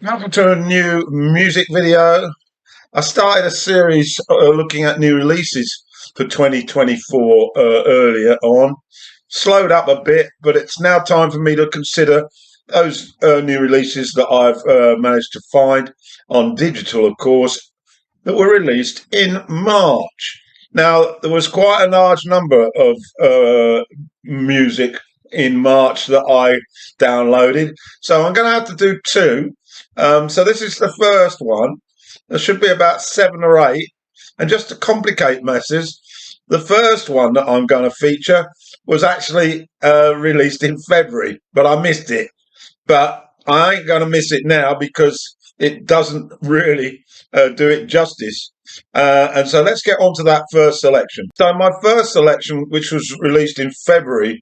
Welcome to a new music video. I started a series looking at new releases for 2024 earlier on. Slowed up a bit, but it's now time for me to consider those new releases that I've managed to find on digital, of course, that were released in March. Now, there was quite a large number of music in March that I downloaded, so I'm going to have to do two. So this is the first one. There should be about seven or eight. And just to complicate matters, the first one that I'm going to feature was actually released in February, but I missed it. But I ain't going to miss it now because it doesn't really do it justice. And so let's get on to that first selection. So my first selection, which was released in February,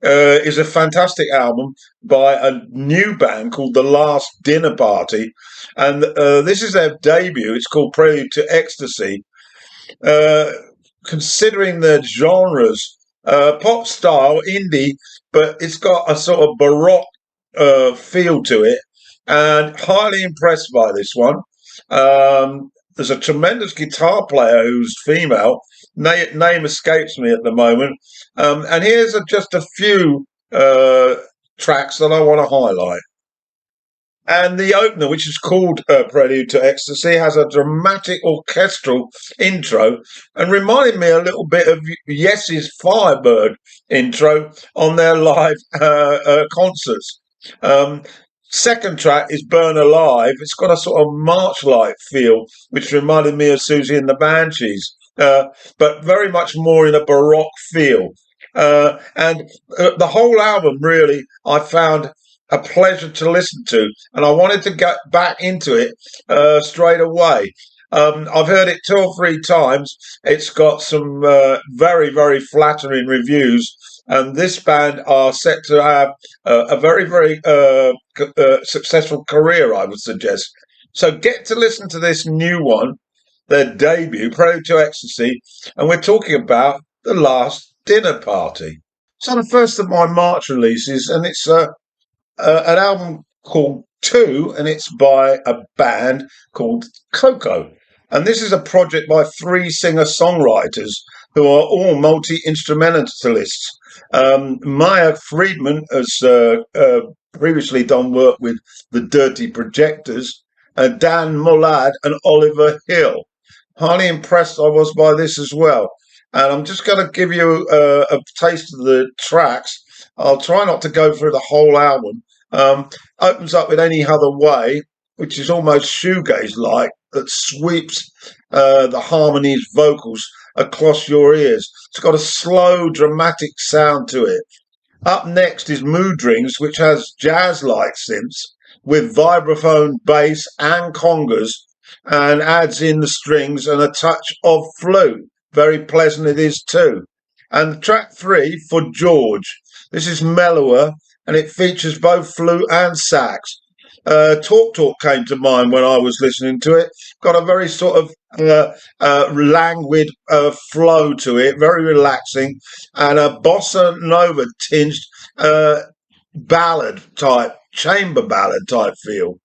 is a fantastic album by a new band called The Last Dinner Party. And this is their debut. It's called Prelude to Ecstasy. Considering the genres, pop style, indie, but it's got a sort of baroque feel to it, and highly impressed by this one. There's a tremendous guitar player who's female. Name escapes me at the moment. And here's just a few tracks that I want to highlight. And the opener, which is called Prelude to Ecstasy, has a dramatic orchestral intro and reminded me a little bit of Yes's Firebird intro on their live concerts. Second track is Burn Alive. It's got a sort of march-like feel, which reminded me of Susie and the Banshees, but very much more in a baroque feel. And the whole album, really, I found a pleasure to listen to, and I wanted to get back into it straight away. I've heard it two or three times. It's got some very, very flattering reviews, and this band are set to have a very, very successful career, I would suggest. So get to listen to this new one, their debut, Prelude to Ecstasy, and we're talking about The Last Dinner Party. So the first of my March releases, and it's an album called Two, and it's by a band called Coco. And this is a project by three singer-songwriters who are all multi-instrumentalists. Maya Friedman has previously done work with the Dirty Projectors, Dan Mullad and Oliver Hill. Highly impressed I was by this as well. And I'm just going to give you a taste of the tracks. I'll try not to go through the whole album. Opens up with Any Other Way, which is almost shoegaze-like, that sweeps the harmonies, vocals across your ears. It's got a slow, dramatic sound to it. Up next is Mood Rings, which has jazz-like synths with vibraphone, bass, and congas, and adds in the strings and a touch of flute. Very pleasant it is too. And track three, For George. This is mellower, and it features both flute and sax. Talk Talk came to mind when I was listening to it. Got a very sort of languid flow to it, very relaxing, and a bossa nova tinged ballad type, chamber ballad type feel.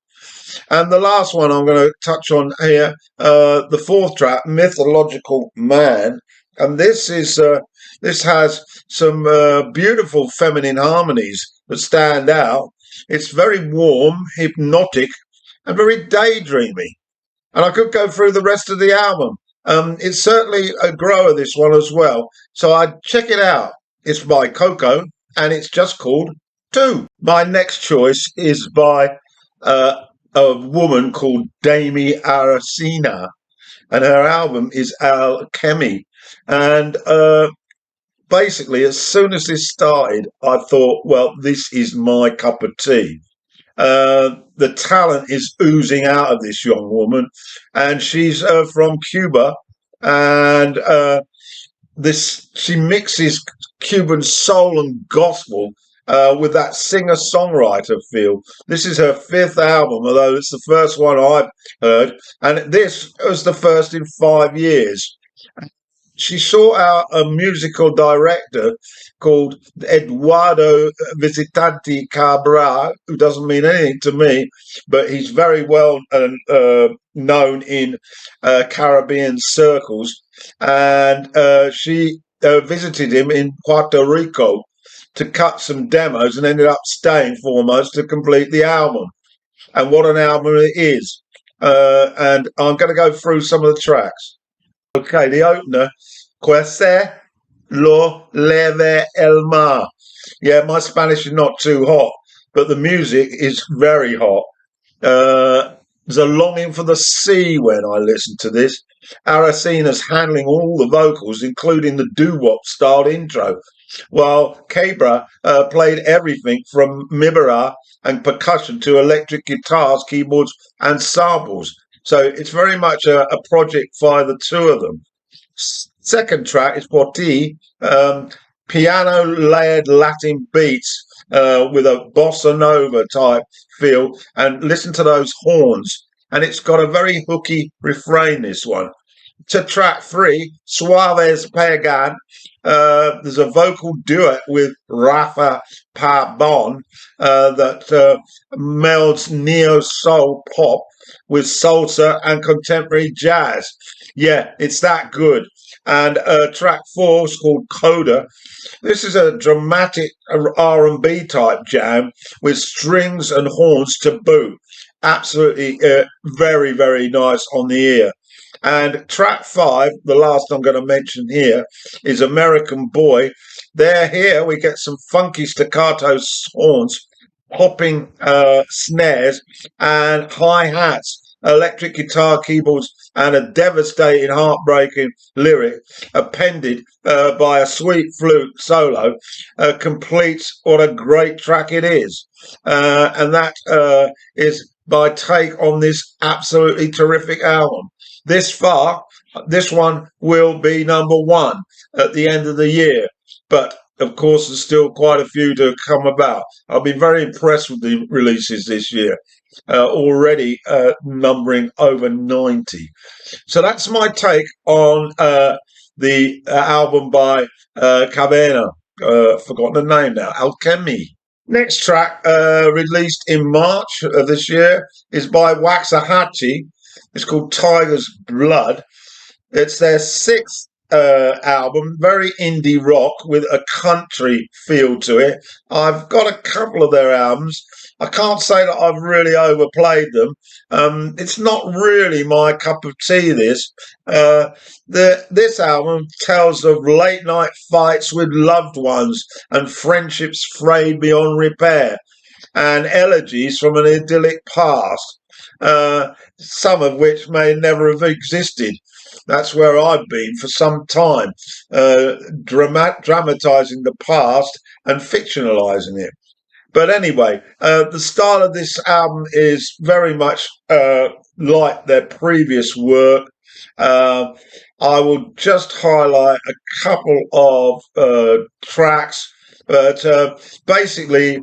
And the last one I'm going to touch on here, the fourth track, Mythological Man, and this has some beautiful feminine harmonies that stand out. It's very warm, hypnotic, and very daydreamy. And I could go through the rest of the album. It's certainly a grower, this one as well. So I'd check it out. It's by Coco, and it's just called Two. My next choice is by a woman called Dami Aracena, and her album is Alchemy. And basically, as soon as this started, I thought, well, this is my cup of tea. The talent is oozing out of this young woman, and she's from Cuba, and she mixes Cuban soul and gospel with that singer-songwriter feel. This is her fifth album, although it's the first one I've heard, and this was the first in 5 years. she sought out a musical director called Eduardo Visitanti Cabral, who doesn't mean anything to me, but he's very well known in Caribbean circles. And she visited him in Puerto Rico to cut some demos and ended up staying foremost to complete the album. And what an album it is. And I'm going to go through some of the tracks. Okay, the opener, Quese lo leve el mar. Yeah, my Spanish is not too hot, but the music is very hot. There's a longing for the sea when I listen to this. Aracina's handling all the vocals, including the doo-wop styled intro, while Cabra played everything from mibara and percussion to electric guitars, keyboards, and samples. So it's very much a project by the two of them. Second track is Porti, piano layered Latin beats with a bossa nova type feel, and listen to those horns. And it's got a very hooky refrain, this one. To track three, Suaves Pagan, there's a vocal duet with Rafa Pabon that melds neo soul pop with salsa and contemporary jazz. Yeah, it's that good. And track four is called Coda. This is a dramatic R&B type jam with strings and horns to boot. Absolutely very, very nice on the ear. And track five, the last I'm going to mention here, is American Boy. There, here we get some funky staccato horns, popping snares, and hi hats, electric guitar, keyboards, and a devastating, heartbreaking lyric appended by a sweet flute solo completes what a great track it is. And that is my take on this absolutely terrific album. This far, this one will be number one at the end of the year. But of course, there's still quite a few to come about. I've been very impressed with the releases this year, already numbering over 90. So that's my take on the album by Cabena. Forgotten the name now, Alchemy. Next track, released in March of this year, is by Waxahachie. It's called Tiger's Blood. It's their sixth album, very indie rock with a country feel to it. I've got a couple of their albums. I can't say that I've really overplayed them. It's not really my cup of tea, this. This album tells of late night fights with loved ones and friendships frayed beyond repair, and elegies from an idyllic past, some of which may never have existed. That's where I've been for some time, dramatizing the past and fictionalizing it. But anyway, the style of this album is very much like their previous work. I will just highlight a couple of tracks, but basically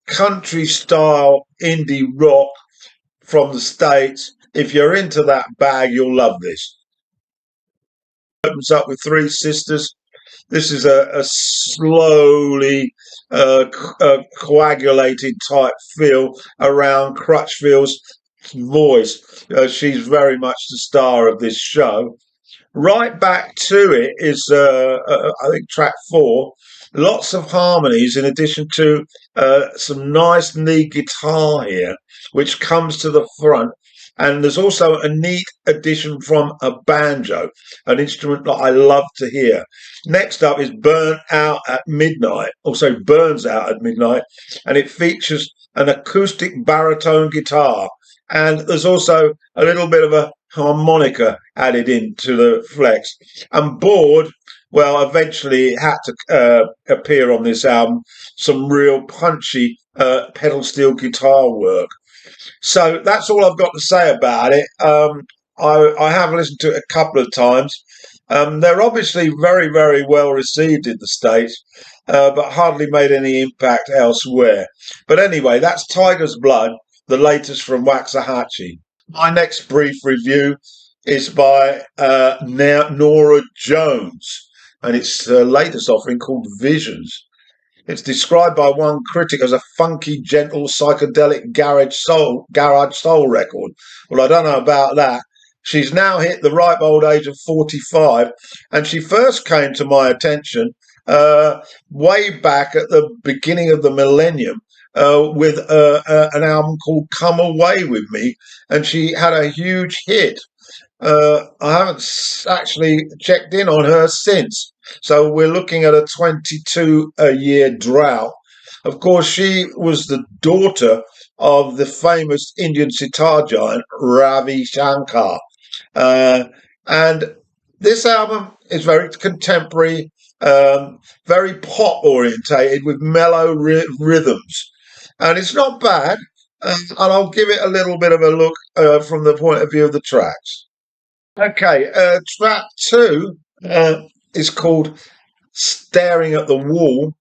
country style indie rock from the States. If you're into that bag, you'll love this. Opens up with Three Sisters. This is a slowly coagulated type feel around Crutchfield's voice. She's very much the star of this show. Right back to it is, I think, track four. Lots of harmonies in addition to some nice lead guitar here, which comes to the front. And there's also a neat addition from a banjo, an instrument that I love to hear. Next up is Burnt Out at Midnight, also Burns Out at Midnight, and it features an acoustic baritone guitar. And there's also a little bit of a harmonica added into the flex. And Bored, well, eventually it had to appear on this album, some real punchy pedal steel guitar work. So that's all I've got to say about it. I have listened to it a couple of times. They're obviously very, very well received in the States, but hardly made any impact elsewhere. But anyway, that's Tiger's Blood, the latest from Waxahachie. My next brief review is by Nora Jones, and it's her latest offering called Visions. It's described by one critic as a funky, gentle, psychedelic garage soul record. Well, I don't know about that. She's now hit the ripe old age of 45, and she first came to my attention way back at the beginning of the millennium with an album called Come Away With Me, and she had a huge hit. I haven't actually checked in on her since. So we're looking at a 22-year drought. Of course, she was the daughter of the famous Indian sitar giant Ravi Shankar. Uh, and this album is very contemporary, very pop orientated with mellow rhythms. And it's not bad. And I'll give it a little bit of a look from the point of view of the tracks. Okay, track two is called Staring at the Wall.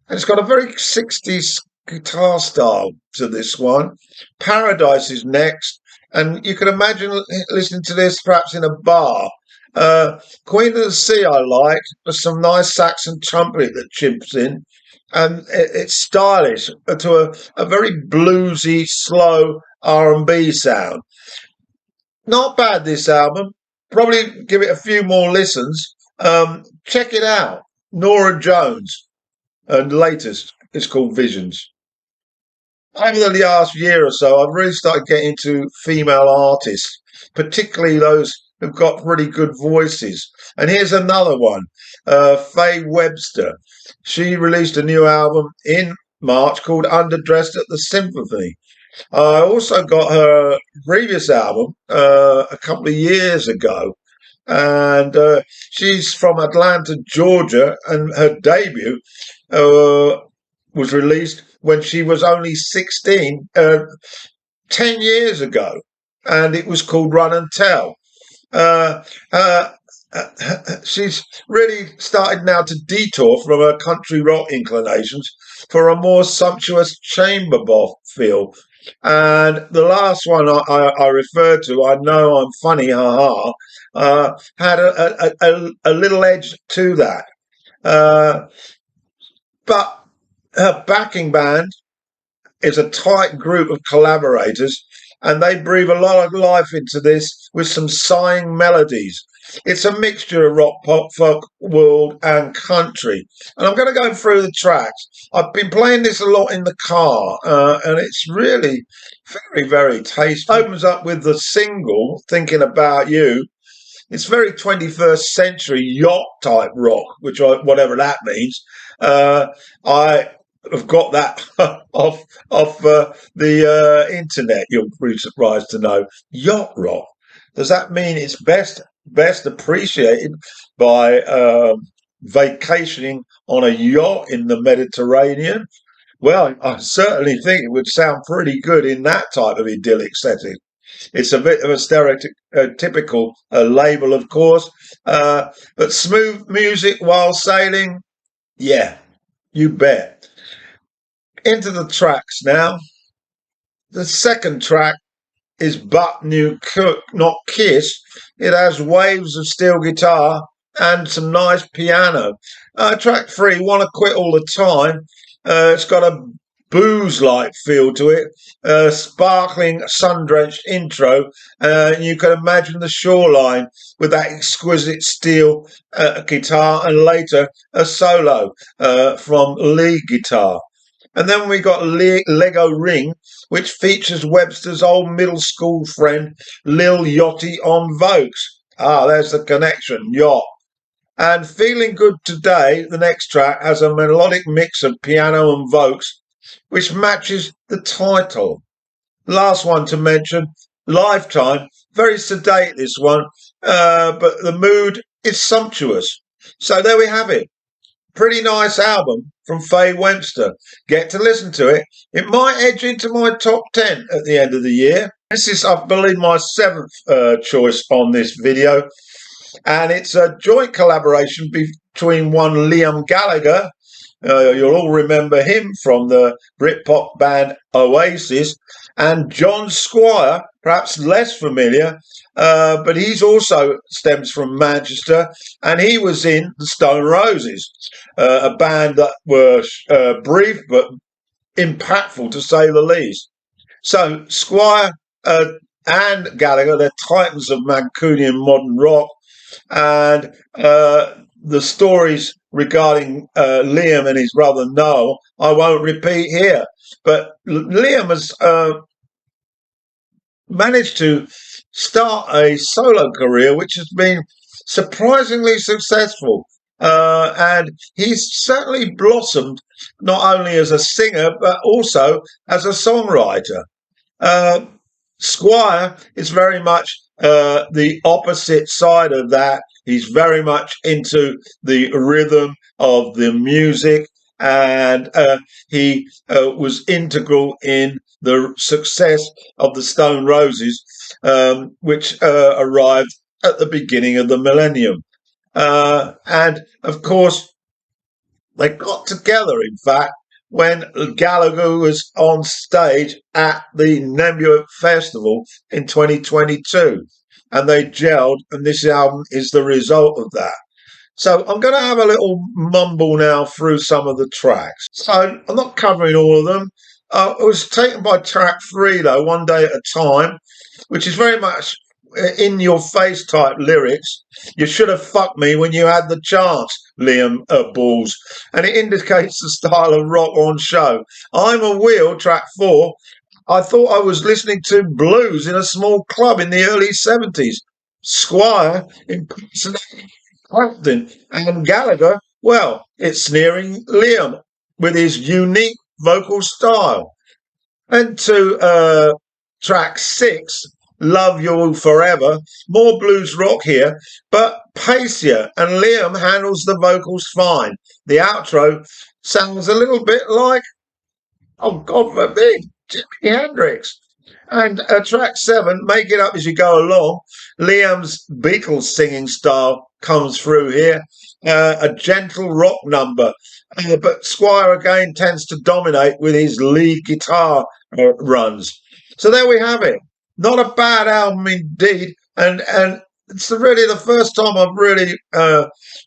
And it's got a very 60s guitar style to this one. Paradise is next. And you can imagine listening to this perhaps in a bar. Queen of the Sea I like. There's some nice Saxon trumpet that chimps in. And it's stylish to a very bluesy, slow R&B sound. Not bad, this album. Probably give it a few more listens. Check it out. Nora Jones. And latest is called Visions. Over the last year or so, I've really started getting into female artists, particularly those who've got really good voices. And here's another one, Faye Webster. She released a new album in March called Underdressed at the Symphony. I also got her previous album a couple of years ago, and she's from Atlanta, Georgia, and her debut was released when she was only 16, 10 years ago, and it was called Run and Tell. Uh, uh, she's really started now to detour from her country rock inclinations for a more sumptuous chamber feel. And the last one I referred to, I know I'm funny, haha, had a little edge to that. But her backing band is a tight group of collaborators, and they breathe a lot of life into this with some sighing melodies. It's a mixture of rock, pop, folk, world, and country. And I'm going to go through the tracks. I've been playing this a lot in the car, and it's really very, very tasty. Opens up with the single, Thinking About You. It's very 21st century yacht type rock, whatever that means. I have got that off the internet. You'll be surprised to know. Yacht rock. Does that mean it's best appreciated by vacationing on a yacht in the Mediterranean? Well, I certainly think it would sound pretty good in that type of idyllic setting. It's a bit of a stereotypical label, of course, but smooth music while sailing, yeah, you bet. Into the tracks now. The second track is But New Cook, Not Kiss. It has waves of steel guitar and some nice piano. Track three, Wanna Quit All the Time. It's got a booze-like feel to it, sparkling, sun-drenched intro. You can imagine the shoreline with that exquisite steel guitar, and later a solo from lead guitar. And then we got Lego Ring, which features Webster's old middle school friend Lil Yachty on vocals. Ah, there's the connection, yacht. And Feeling Good Today, the next track, has a melodic mix of piano and vocals, which matches the title. Last one to mention, Lifetime. Very sedate, this one, but the mood is sumptuous. So there we have it. Pretty nice album from Faye Webster. Get to listen to it. It might edge into my top 10 at the end of the year. This is, I believe, my seventh choice on this video. And it's a joint collaboration between one Liam Gallagher You'll all remember him from the Britpop band Oasis, and John Squire, perhaps less familiar, but he's also stems from Manchester, and he was in the Stone Roses, a band that were brief but impactful to say the least. So Squire and Gallagher, they're titans of Mancunian modern rock, and the stories regarding Liam and his brother Noel, I won't repeat here. But Liam has managed to start a solo career which has been surprisingly successful. And he's certainly blossomed not only as a singer but also as a songwriter. Uh, Squire is very much the opposite side of that. He's very much into the rhythm of the music, and he was integral in the success of the Stone Roses, which arrived at the beginning of the millennium. And of course, they got together, in fact, when Gallagher was on stage at the Nebula Festival in 2022. And they gelled, and this album is the result of that. So I'm going to have a little mumble now through some of the tracks. So I'm not covering all of them. It was taken by track 3, though, One Day at a Time, which is very much in your face type lyrics. You should have fucked me when you had the chance, Liam Balls. And it indicates the style of rock on show. I'm a Wheel, track 4. I thought I was listening to blues in a small club in the early 70s. Squire impersonating Clapton, and Gallagher, well, it's sneering Liam with his unique vocal style. And to track 6, Love You Forever, more blues rock here, but pacier, and Liam handles the vocals fine. The outro sounds a little bit like, oh God forbid, Jimi Hendrix. And track 7, Make It Up As You Go Along, Liam's Beatles singing style comes through here. A gentle rock number. But Squire again tends to dominate with his lead guitar runs. So there we have it. Not a bad album indeed. And it's really the first time I've really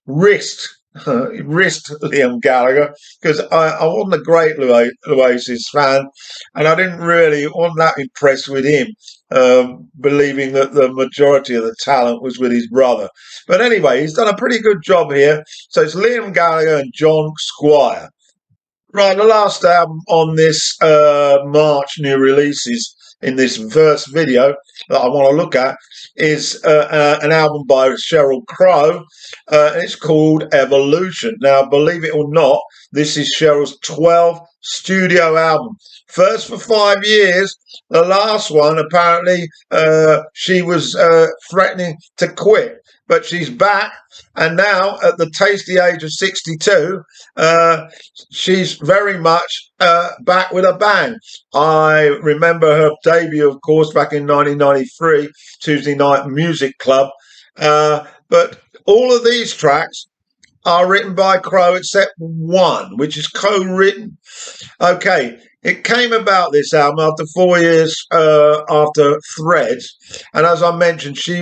risked Liam Gallagher, because I wasn't a great Oasis fan, and I didn't really wasn't that impressed with him, believing that the majority of the talent was with his brother. But anyway, he's done a pretty good job here. So it's Liam Gallagher and John Squire. Right, the last album on this March new releases in this first video that I want to look at is an album by Sheryl Crow, and it's called Evolution. Now, believe it or not, this is Sheryl's 12th studio album. First for 5 years. The last one, apparently, she was threatening to quit. But she's back, and now at the tasty age of 62, she's very much back with a bang. I remember her debut, of course, back in 1993, Tuesday Night Music Club. But all of these tracks are written by Crow except one, which is co-written. Okay, it came about, this album, after 4 years after Threads, and as I mentioned, she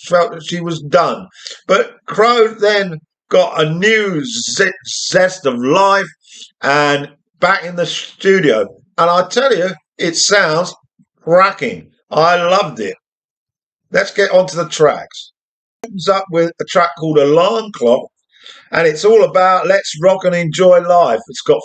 felt that she was done. But Crow then got a new zest of life and back in the studio, and I tell you, it sounds cracking. I loved it. Let's get onto the tracks. It opens up with a track called Alarm Clock, and it's all about let's rock and enjoy life. It's got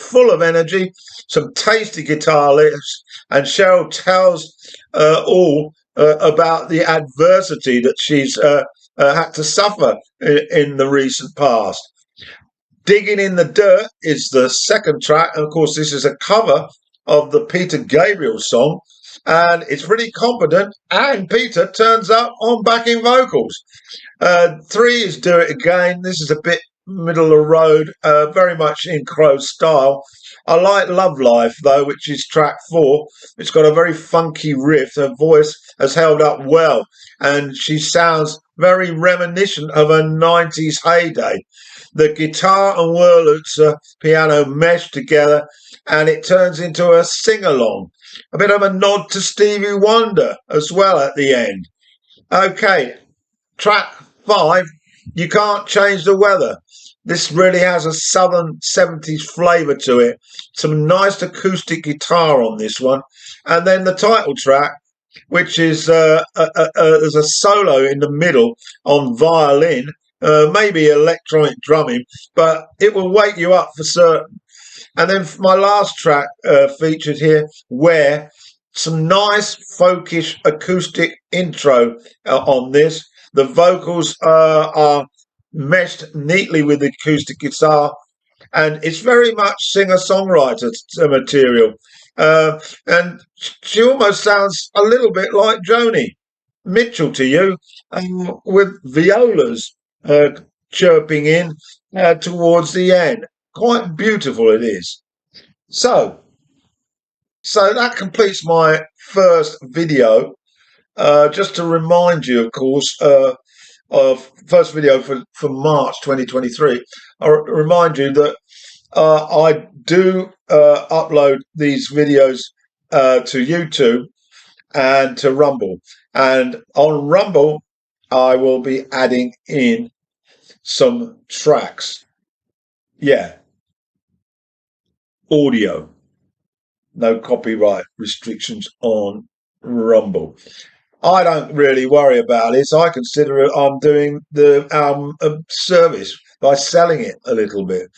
full of energy, some tasty guitar licks, and Sheryl tells all about the adversity that she's had to suffer in the recent past. Digging in the Dirt is the second track, and of course this is a cover of the Peter Gabriel song, and it's pretty competent, and Peter turns up on backing vocals. 3 is Do It Again. This is a bit middle of the road, very much in Crow's style. I like Love Life, though, which is track 4. It's got a very funky riff. Her voice has held up well, and she sounds very reminiscent of her 90s heyday. the guitar and Wurlitzer piano mesh together, and it turns into a sing-along. A bit of a nod to Stevie Wonder as well at the end. Okay, track 5, You Can't Change the Weather. This really has a southern 70s flavour to it. Some nice acoustic guitar on this one. And then the title track, which is there's a solo in the middle on violin, maybe electronic drumming, but it will wake you up for certain. And then my last track featured here, Where, some nice folkish acoustic intro on this. The vocals are meshed neatly with the acoustic guitar, and it's very much singer-songwriter material. And she almost sounds a little bit like Joni Mitchell to you, with violas chirping in towards the end. Quite beautiful it is. So that completes my first video. Just to remind you, of course, of first video for March 2023. I'll remind you that I do upload these videos to YouTube and to Rumble. And on Rumble, I will be adding in some tracks. Yeah. Audio. No copyright restrictions on Rumble. I don't really worry about it. I consider I'm doing the album a service by selling it a little bit,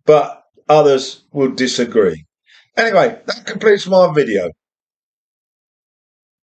but others will disagree. Anyway, that completes my video.